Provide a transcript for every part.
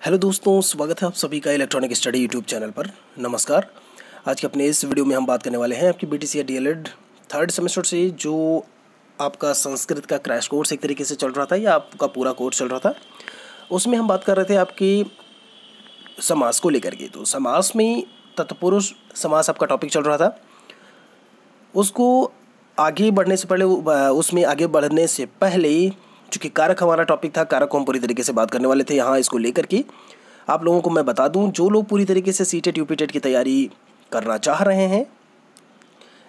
Hello दोस्तों, स्वागत है आप सभी का इलेक्ट्रॉनिक स्टडी यूट्यूब चैनल पर। नमस्कार। आज के अपने इस वीडियो में हम बात करने वाले हैं आपकी बीटीसी या डीएलएड थर्ड सेमेस्टर से जो आपका संस्कृत का क्रैश कोर्स एक तरीके से चल रहा था या आपका पूरा कोर्स चल रहा था, उसमें हम बात कर रहे थे आपकी समास को लेकर के। तो समास में तत्पुरुष समास आपका टॉपिक चल रहा था। उसको आगे बढ़ने से पहले उसमें आगे बढ़ने से पहले चूँकि कारक हमारा टॉपिक था, कारक को हम पूरी तरीके से बात करने वाले थे। यहाँ इसको लेकर के आप लोगों को मैं बता दूं, जो लोग पूरी तरीके से सीटेट यूपीटेट की तैयारी करना चाह रहे हैं,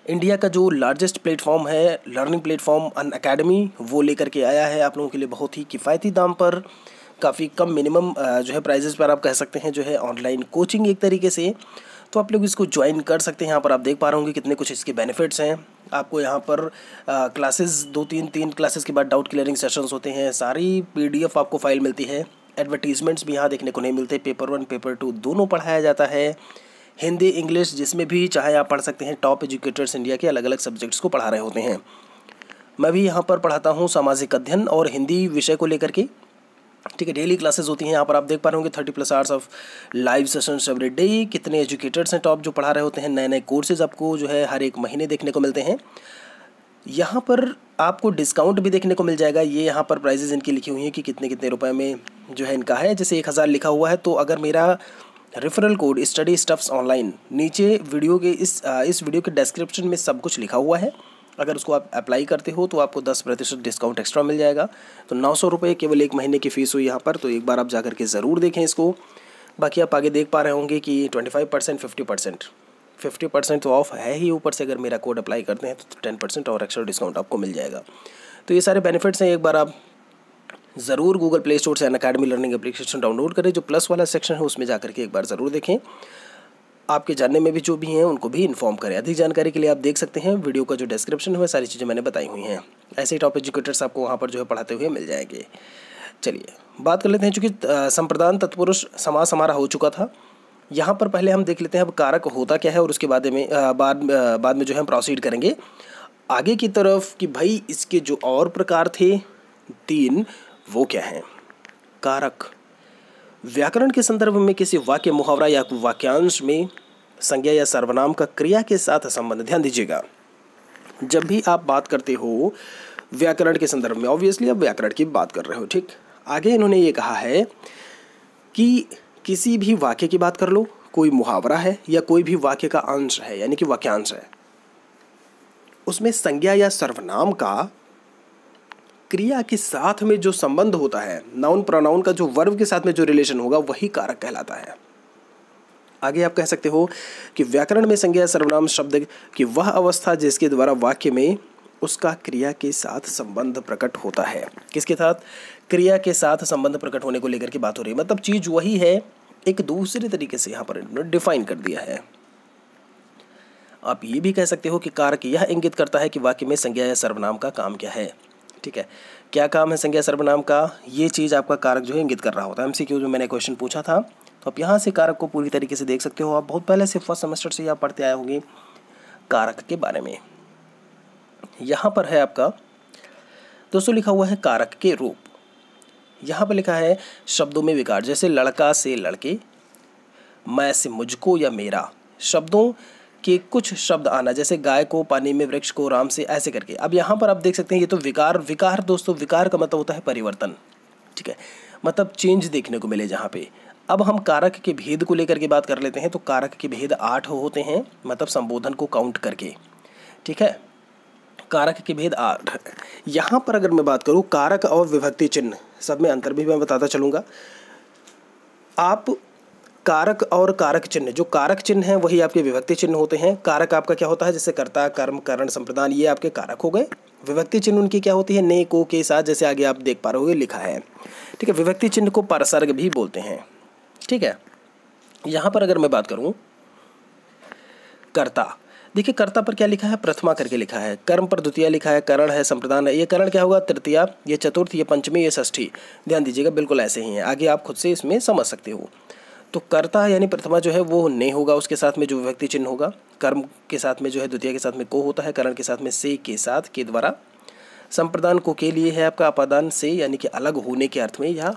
इंडिया का जो लार्जेस्ट प्लेटफॉर्म है लर्निंग प्लेटफॉर्म अनअकैडमी, वो लेकर के आया है आप लोगों के लिए बहुत ही किफ़ायती दाम पर, काफ़ी कम मिनिमम जो है प्राइजेस पर आप कह सकते हैं, जो है ऑनलाइन कोचिंग एक तरीके से। तो आप लोग इसको ज्वाइन कर सकते हैं। यहाँ पर आप देख पा रहे होंगे कितने कुछ इसके बेनिफिट्स हैं। आपको यहाँ पर क्लासेस तीन क्लासेस के बाद डाउट क्लियरिंग सेशंस होते हैं। सारी पीडीएफ आपको फाइल मिलती है। एडवर्टीजमेंट्स भी यहाँ देखने को नहीं मिलते। पेपर 1 पेपर 2 दोनों पढ़ाया जाता है। हिंदी इंग्लिश जिसमें भी चाहे आप पढ़ सकते हैं। टॉप एजुकेटर्स इंडिया के अलग अलग सब्जेक्ट्स को पढ़ा रहे होते हैं। मैं भी यहाँ पर पढ़ाता हूँ सामाजिक अध्ययन और हिंदी विषय को लेकर के। ठीक है, डेली क्लासेस होती हैं। यहाँ पर आप देख पा रहे होंगे 30+ hours of live sessions every day. कितने एजुकेटर्स हैं टॉप जो पढ़ा रहे होते हैं। नए नए कोर्सेज आपको जो है हर एक महीने देखने को मिलते हैं। यहाँ पर आपको डिस्काउंट भी देखने को मिल जाएगा। ये यहाँ पर प्राइजेज इनकी लिखी हुई हैं कि कितने कितने रुपए में जो है इनका है। जैसे 1000 लिखा हुआ है, तो अगर मेरा referral code study stuffs online नीचे वीडियो के इस वीडियो के डिस्क्रिप्शन में सब कुछ लिखा हुआ है, अगर उसको आप अप्लाई करते हो तो आपको 10% डिस्काउंट एक्स्ट्रा मिल जाएगा। तो 900 रुपये केवल एक महीने की फ़ीस हुई यहाँ पर। तो एक बार आप जाकर के ज़रूर देखें इसको। बाकी आप आगे देख पा रहे होंगे कि 25% 50% तो ऑफ है ही। ऊपर से अगर मेरा कोड अप्लाई करते हैं तो 10% और एक्स्ट्रा डिस्काउंट आपको मिल जाएगा। तो ये सारे बेनिफिट्स हैं। एक बार आप ज़रूर गूगल प्ले स्टोर से अनअकैडमी लर्निंग एप्लीकेशन डाउनलोड करें। जो प्लस वाला सेक्शन है उसमें जाकर के एक बार ज़रूर देखें। आपके जानने में भी जो भी हैं उनको भी इन्फॉर्म करें। अधिक जानकारी के लिए आप देख सकते हैं वीडियो का जो डिस्क्रिप्शन है, सारी चीज़ें मैंने बताई हुई हैं। ऐसे ही टॉप एजुकेटर्स आपको वहाँ पर जो है पढ़ाते हुए मिल जाएंगे। चलिए बात कर लेते हैं। चूँकि संप्रदान तत्पुरुष समास हमारा हो चुका था, यहाँ पर पहले हम देख लेते हैं अब कारक होता क्या है और उसके बाद में जो है हम प्रोसीड करेंगे आगे की तरफ कि भाई इसके जो और प्रकार थे 3, वो क्या हैं। कारक व्याकरण के संदर्भ में किसी वाक्य, मुहावरा या वाक्यांश में संज्ञा या सर्वनाम का क्रिया के साथ संबंध। ध्यान दीजिएगा, जब भी आप बात करते हो व्याकरण के संदर्भ में, ऑब्वियसली आप व्याकरण की बात कर रहे हो, ठीक। आगे इन्होंने ये कहा है कि किसी भी वाक्य की बात कर लो, कोई मुहावरा है या कोई भी वाक्य का अंश है यानी कि वाक्यांश है, उसमें संज्ञा या सर्वनाम का क्रिया के साथ में जो संबंध होता है, नाउन प्रोनाउन का जो वर्ब के साथ में जो रिलेशन होगा, वही कारक कहलाता है। आगे आप कह सकते हो कि व्याकरण में संज्ञा सर्वनाम शब्द की वह अवस्था जिसके द्वारा वाक्य में उसका क्रिया के साथ संबंध प्रकट होता है। किसके साथ? क्रिया के साथ संबंध प्रकट होने को लेकर के बात हो रही है। मतलब चीज वही है, एक दूसरे तरीके से यहाँ पर इन्होंने डिफाइन कर दिया है। आप ये भी कह सकते हो कि कारक यह इंगित करता है कि वाक्य में संज्ञा या सर्वनाम का काम क्या है। ठीक है, क्या काम है संज्ञा सर्वनाम का, ये चीज़ आपका कारक जो है इंगित कर रहा होता है। एमसीक्यू जो मैंने क्वेश्चन पूछा था, तो आप यहाँ से कारक को पूरी तरीके से देख सकते हो। आप बहुत पहले से फर्स्ट सेमेस्टर से आप पढ़ते आए होंगे कारक के बारे में। यहाँ पर है आपका दोस्तों लिखा हुआ है कारक के रूप। यहाँ पर लिखा है शब्दों में विकार, जैसे लड़का से लड़के, मैं से मुझको या मेरा। शब्दों के कुछ शब्द आना, जैसे गाय को, पानी में, वृक्ष को, राम से, ऐसे करके। अब यहाँ पर आप देख सकते हैं ये तो विकार दोस्तों, विकार का मतलब होता है परिवर्तन। ठीक है, मतलब चेंज देखने को मिले जहाँ पे। अब हम कारक के भेद को लेकर के बात कर लेते हैं। तो कारक के भेद 8 होते हैं, मतलब संबोधन को काउंट करके। ठीक है, कारक के भेद 8। यहाँ पर अगर मैं बात करूँ कारक और विभक्ति चिन्ह, सब में अंतर भी मैं बताता चलूँगा। आप कारक और कारक चिन्ह, जो कारक चिन्ह हैं वही आपके विभक्ति चिन्ह होते हैं। कारक आपका क्या होता है, जैसे कर्ता, कर्म, करण, संप्रदान, ये आपके कारक हो गए। विभक्ति चिन्ह उनकी क्या होती है, ने, को, के साथ, जैसे आगे आप देख पा रहे हो लिखा है। ठीक है, विभक्ति चिन्ह को परसर्ग भी बोलते हैं। ठीक है, यहाँ पर अगर मैं बात करूँ कर्ता, देखिए कर्ता पर क्या लिखा है, प्रथमा करके लिखा है। कर्म पर द्वितीय लिखा है, करण है, संप्रदान है। ये करण क्या होगा, तृतीया, ये चतुर्थ, ये पंचमी, ये षष्ठी। ध्यान दीजिएगा, बिल्कुल ऐसे ही है। आगे आप खुद से इसमें समझ सकते हो। तो कर्ता यानी प्रथमा जो है वो ने होगा, उसके साथ में जो विभक्ति चिन्ह होगा। कर्म के साथ में जो है द्वितीय के साथ में को होता है। करण के साथ में से के साथ के द्वारा। संप्रदान को के लिए है आपका अपादान से, यानी कि अलग होने के अर्थ में, या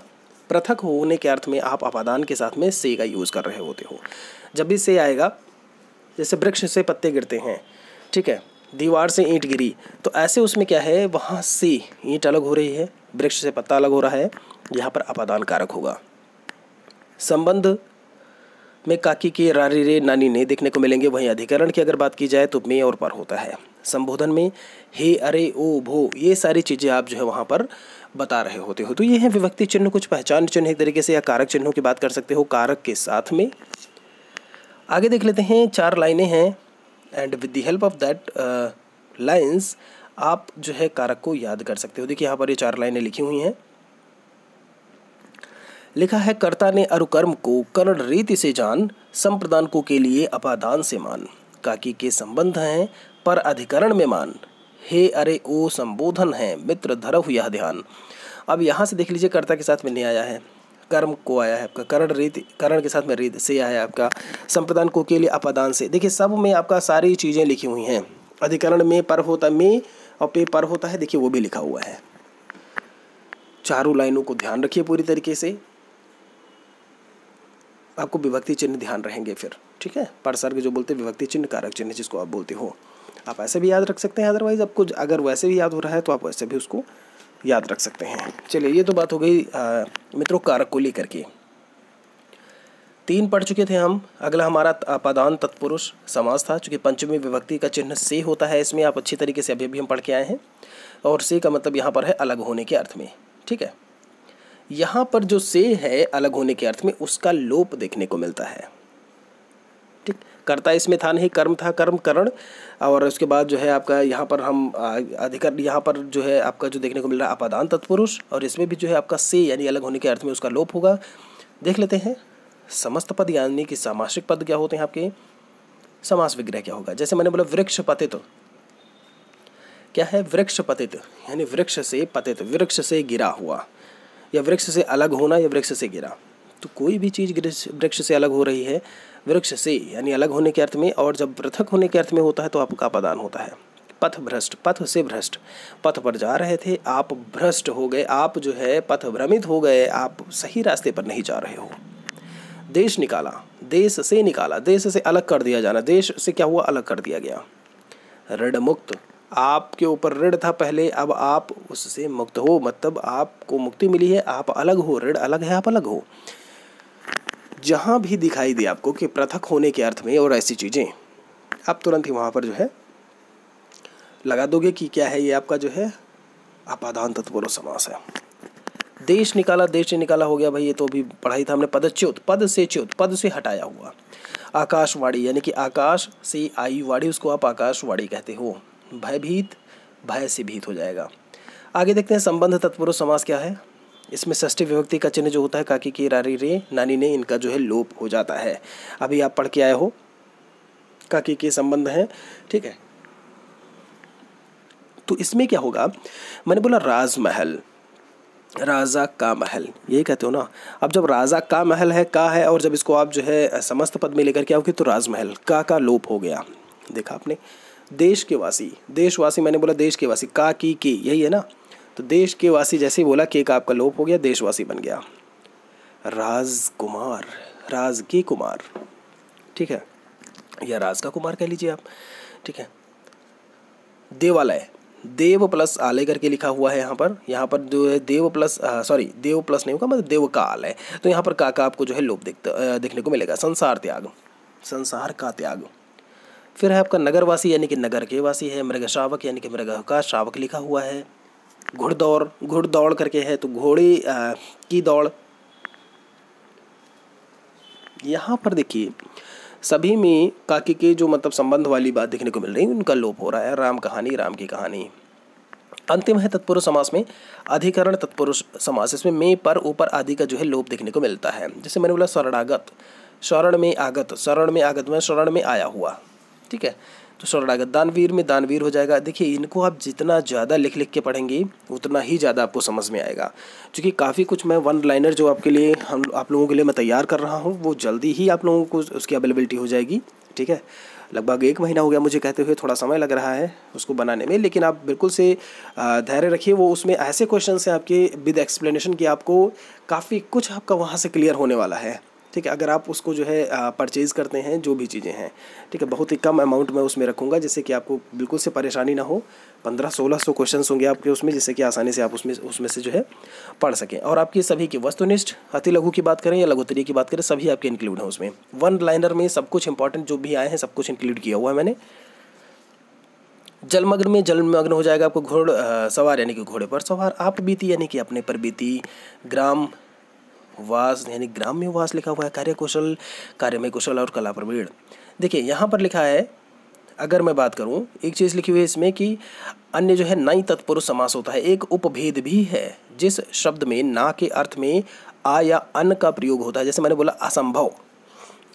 पृथक होने के अर्थ में आप अपादान के साथ में से का यूज़ कर रहे होते हो। जब भी से आएगा, जैसे वृक्ष से पत्ते गिरते हैं, ठीक है, दीवार से ईंट गिरी, तो ऐसे उसमें क्या है, वहाँ से ईंट अलग हो रही है, वृक्ष से पत्ता अलग हो रहा है, यहाँ पर अपादान कारक होगा। संबंध में काकी के रारी रे नानी ने देखने को मिलेंगे। वहीं अधिकरण की अगर बात की जाए तो में और पर होता है। संबोधन में हे, अरे, ओ, भो, ये सारी चीज़ें आप जो है वहाँ पर बता रहे होते हो। तो ये है विभक्ति चिन्ह, कुछ पहचान चिन्ह एक तरीके से, या कारक चिन्हों की बात कर सकते हो कारक के साथ में। आगे देख लेते हैं, 4 लाइनें हैं and with the help of that lines आप जो है कारक को याद कर सकते हो। देखिए यहाँ पर ये 4 लाइनें लिखी हुई हैं। लिखा है, कर्ता ने अरुकर्म को कर्ण रीति से जान, संप्रदान को के लिए अपादान से मान। काकी के संबंध हैं पर अधिकरण में मान, हे, अरे, ओ संबोधन है, मित्र धरहु यह ध्यान। अब यहाँ से देख लीजिए, कर्ता के साथ में नहीं आया है, कर्म को आया है आपका, कर्ण रीति, कर्ण के साथ में रीत से आया है आपका, संप्रदान को के लिए अपादान से। देखिए सब में आपका सारी चीज़ें लिखी हुई हैं। अधिकरण में पर होता में और पे पर होता है, देखिए वो भी लिखा हुआ है। चारों लाइनों को ध्यान रखिए पूरी तरीके से, आपको विभक्ति चिन्ह ध्यान रहेंगे फिर, ठीक है। परसर्ग जो बोलते हैं विभक्ति चिन्ह, कारक चिन्ह जिसको आप बोलते हो, आप ऐसे भी याद रख सकते हैं। अदरवाइज आपको अगर वैसे भी याद हो रहा है तो आप वैसे भी उसको याद रख सकते हैं। चलिए, ये तो बात हो गई मित्रों कारक को लेकर के। 3 पढ़ चुके थे हम। अगला हमारा अपादान तत्पुरुष समास था, चूँकि पंचमी विभक्ति का चिन्ह से होता है इसमें, आप अच्छी तरीके से अभी हम पढ़ के आए हैं। और से का मतलब यहाँ पर है अलग होने के अर्थ में, ठीक है। यहाँ पर जो से है अलग होने के अर्थ में, उसका लोप देखने को मिलता है, ठीक। कर्ता इसमें था नहीं, कर्म था, कर्म करण, और उसके बाद जो है आपका यहाँ पर हम अधिकरण, यहाँ पर जो है आपका जो देखने को मिल रहा है अपादान तत्पुरुष, और इसमें भी जो है आपका से यानी अलग होने के अर्थ में उसका लोप होगा। देख लेते हैं समस्त पद यानी कि सामासिक पद क्या होते हैं आपके, समास विग्रह क्या होगा। जैसे मैंने बोला वृक्ष पतित, क्या है, वृक्ष पतित यानी वृक्ष से पतित, वृक्ष से गिरा हुआ, या वृक्ष से अलग होना, या वृक्ष से गिरा। तो कोई भी चीज़ वृक्ष से अलग हो रही है, वृक्ष से यानी अलग होने के अर्थ में, और जब पृथक होने के अर्थ में होता है तो आपका अपादान होता है। पथ भ्रष्ट, पथ से भ्रष्ट, पथ पर जा रहे थे, आप भ्रष्ट हो गए, आप जो है पथ भ्रमित हो गए, आप सही रास्ते पर नहीं जा रहे हो। देश निकाला, देश से निकाला, देश से अलग कर दिया जाना, देश से क्या हुआ, अलग कर दिया गया। ऋण मुक्त, आपके ऊपर ऋण था पहले, अब आप उससे मुक्त हो, मतलब आपको मुक्ति मिली है, आप अलग हो, ऋण अलग है, आप अलग हो। जहाँ भी दिखाई दे आपको कि पृथक होने के अर्थ में और ऐसी चीज़ें, आप तुरंत ही वहाँ पर जो है लगा दोगे कि क्या है, ये आपका जो है अपादान तत्पुरुष समास है। देश निकाला, देश से निकाला हो गया भाई, ये तो अभी पढ़ाई था हमने। पदच्युत, पद से च्युत, पद से हटाया हुआ। आकाशवाणी यानी कि आकाश से आई वाणी, उसको आप आकाशवाणी कहते हो। भयभीत, भय से भीत हो जाएगा। आगे देखते हैं संबंध तत्पुरुष समास क्या है। इसमें षष्ठी विभक्ति का चिन्ह जो होता है काकी की रारी रे नानी ने, इनका जो है लोप हो जाता है। अभी आप पढ़ के आए हो, काकी के संबंध हैं, ठीक है। तो इसमें क्या होगा, मैंने बोला राजमहल, राजा का महल, यही कहते हो ना। अब जब राजा का महल है, का है, और जब इसको आप जो है समस्त पद में लेकर के आओगे तो राजमहल, का लोप हो गया। देखा आपने। देश के वासी, देशवासी, मैंने बोला देश के वासी, का की के, यही है ना। तो देश के वासी जैसे ही बोला, के का आपका लोप हो गया, देशवासी बन गया। राजकुमार, राज के कुमार, ठीक है, या राज का कुमार कह लीजिए आप, ठीक है। देवालय, देव प्लस आलय करके लिखा हुआ है यहाँ पर जो है देव प्लस देव प्लस नहीं होगा, मतलब देव का आलय, तो यहाँ पर का आपको जो है लोप देखने को मिलेगा। संसार त्याग, संसार का त्याग। फिर है आपका नगरवासी यानी कि नगर के वासी है। मृग श्रावक यानी कि मृग का श्रावक लिखा हुआ है। घुड़दौड़, घुड़दौड़ करके है, तो घोड़े की दौड़। यहाँ पर देखिए सभी में काकी के जो मतलब संबंध वाली बात देखने को मिल रही है, उनका लोप हो रहा है। राम कहानी, राम की कहानी। अंतिम है तत्पुरुष समास में अधिकरण तत्पुरुष समास। इसमें में पर ऊपर आदि का जो है लोप देखने को मिलता है। जैसे मैंने बोला शरणागत, शरण में आगत, शरण में आगत में शरण में आया हुआ, ठीक है। तो शरणागत, दानवीर में दानवीर हो जाएगा। देखिए इनको आप जितना ज़्यादा लिख के पढ़ेंगे उतना ही ज़्यादा आपको समझ में आएगा, क्योंकि काफ़ी कुछ मैं वन लाइनर जो आपके लिए आप लोगों के लिए मैं तैयार कर रहा हूँ, वो जल्दी ही आप लोगों को उसकी अवेलेबिलिटी हो जाएगी, ठीक है। लगभग 1 महीना हो गया मुझे कहते हुए, थोड़ा समय लग रहा है उसको बनाने में, लेकिन आप बिल्कुल से धैर्य रखिए। वो उसमें ऐसे क्वेश्चन हैं आपके विद एक्सप्लेनेशन कि आपको काफ़ी कुछ आपका वहाँ से क्लियर होने वाला है। ठीक है, अगर आप उसको जो है परचेज़ करते हैं जो भी चीज़ें हैं, ठीक है, बहुत ही कम अमाउंट में उसमें रखूँगा जिससे कि आपको बिल्कुल से परेशानी ना हो। 1500-1600 क्वेश्चन होंगे आपके उसमें, जिससे कि आसानी से आप उसमें से जो है पढ़ सकें। और आपकी सभी की वस्तुनिष्ठ, अति लघु की बात करें या लघुत्तरीय की बात करें, सभी आपके इंक्लूड हैं उसमें। 1 लाइनर में सब कुछ इंपॉर्टेंट जो भी आए हैं सब कुछ इंक्लूड किया हुआ है मैंने। जलमग्न में जलमग्न हो जाएगा आपको घोड़ सवार यानी कि घोड़े पर सवार, आप बीती यानी कि अपने पर बीती, ग्राम वास यानी ग्राम्य वास लिखा हुआ है, कार्यकुशल कार्य में कुशल और कला प्रवीण। देखिए यहाँ पर लिखा है, अगर मैं बात करूँ एक चीज़ लिखी हुई है इसमें कि अन्य जो है नई तत्पुरुष समास होता है। एक उपभेद भी है जिस शब्द में ना के अर्थ में आ या अन का प्रयोग होता है। जैसे मैंने बोला असंभव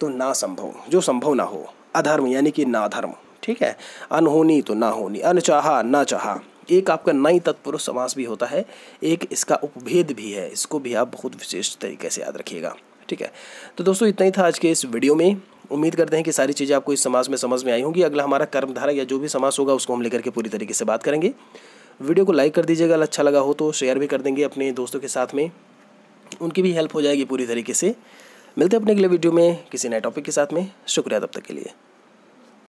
तो ना संभव, जो संभव ना हो। अधर्म यानी कि ना धर्म, ठीक है। अनहोनी तो ना होनी, अनचाहा ना चाहा। एक आपका नई तत्पुरुष समास भी होता है, एक इसका उपभेद भी है। इसको भी आप बहुत विशेष तरीके से याद रखिएगा, ठीक है। तो दोस्तों इतना ही था आज के इस वीडियो में। उम्मीद करते हैं कि सारी चीज़ें आपको इस समास में समझ में आई होंगी। अगला हमारा कर्मधारय या जो भी समास होगा उसको हम लेकर के पूरी तरीके से बात करेंगे। वीडियो को लाइक कर दीजिएगा, अच्छा लगा हो तो शेयर भी कर देंगे अपने दोस्तों के साथ में, उनकी भी हेल्प हो जाएगी पूरी तरीके से। मिलते हैं अपने अगले वीडियो में किसी नए टॉपिक के साथ में। शुक्रिया तब तक के लिए।